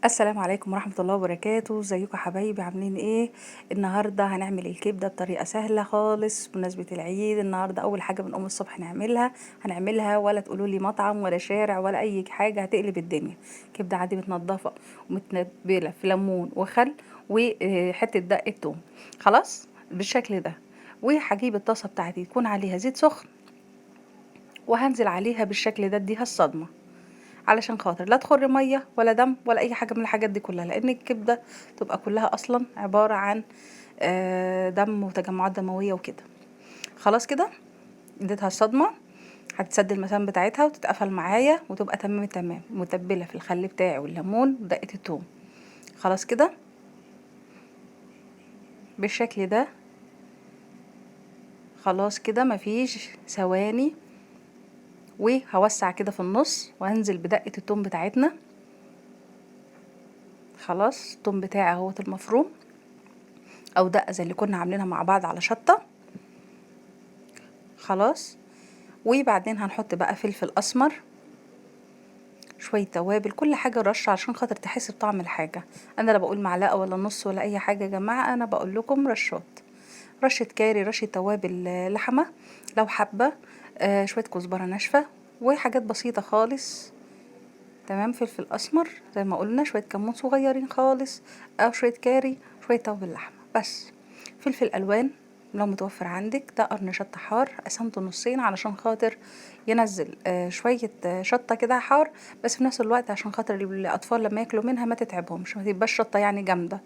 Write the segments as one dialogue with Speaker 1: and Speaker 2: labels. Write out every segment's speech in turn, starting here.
Speaker 1: السلام عليكم ورحمة الله وبركاته. ازيكم يا حبايبي، عاملين ايه؟ النهارده هنعمل الكبده بطريقه سهله خالص بمناسبه العيد. النهارده اول حاجه بنقوم الصبح هنعملها ولا تقولوا لي مطعم ولا شارع ولا اي حاجه هتقلب الدنيا. كبده عادي متنضفه ومتنبله في ليمون وخل وحته دقه توم. خلاص بالشكل ده. وهجيب الطاسه بتاعتي يكون عليها زيت سخن، وهنزل عليها بالشكل ده اديها الصدمه، علشان خاطر لا تخر ميه ولا دم ولا اي حاجه من الحاجات دي كلها، لان الكبده تبقى كلها اصلا عباره عن دم وتجمعات دمويه وكده. خلاص كده اديتها الصدمه، هتسد المسام بتاعتها وتتقفل معايا وتبقى تمام التمام، متبله في الخل بتاعي والليمون ودقه الثوم. خلاص كده بالشكل ده. خلاص كده مفيش ثواني، وهوسع كده في النص وهنزل بدقه الثوم بتاعتنا. خلاص الثوم بتاعي اهوت المفروم، او دقه زي اللي كنا عاملينها مع بعض على شطه. خلاص. وبعدين هنحط بقى فلفل اسمر، شويه توابل، كل حاجه رشه عشان خاطر تحس بطعم الحاجه. انا لا بقول معلقه ولا نص ولا اي حاجه يا جماعه، انا بقول لكم رشات. رشه كاري، رشه توابل لحمه لو حابه، شويه كزبره ناشفه وحاجات بسيطه خالص. تمام. فلفل اسمر زي ما قلنا، شويه كمون صغيرين خالص، او شويه كاري، شويه توابل لحمه بس. فلفل الوان لو متوفر عندك، ده قرن شطه حار قسمته نصين علشان خاطر ينزل شويه شطه كده حار، بس في نفس الوقت عشان خاطر الاطفال لما ياكلوا منها ما تتعبهمش، ما تبقاش شطه يعني جامده.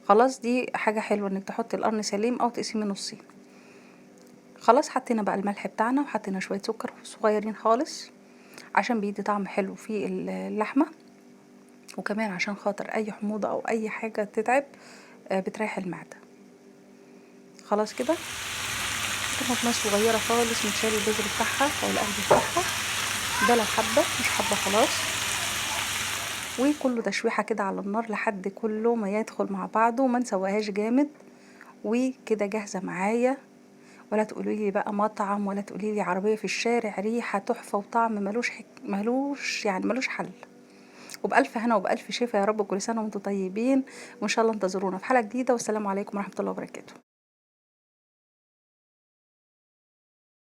Speaker 1: خلاص دي حاجه حلوه انك تحطي القرن سليم او تقسميه نصين. خلاص حطينا بقى الملح بتاعنا وحطينا شويه سكر صغيرين خالص عشان بيدي طعم حلو في اللحمه، وكمان عشان خاطر اي حموضة او اي حاجة تتعب بتريح المعدة. خلاص كده. طماطم صغيرة خالص متشال البذر بتاعها او القلب بتاعها، ده لو حبة، مش حبة خلاص. وكله تشويحة كده على النار لحد كله ما يدخل مع بعضه وما نسويهاش جامد. وكده جاهزة معايا. ولا تقولي لي بقى مطعم ولا تقولي لي عربية في الشارع، ريحة تحفة وطعم ملوش حل. وبألف هنا وبألف شفا يا رب. كل سنة وانتم طيبين، وإن شاء الله انتظرونا في حلقة جديدة، والسلام عليكم ورحمة الله وبركاته.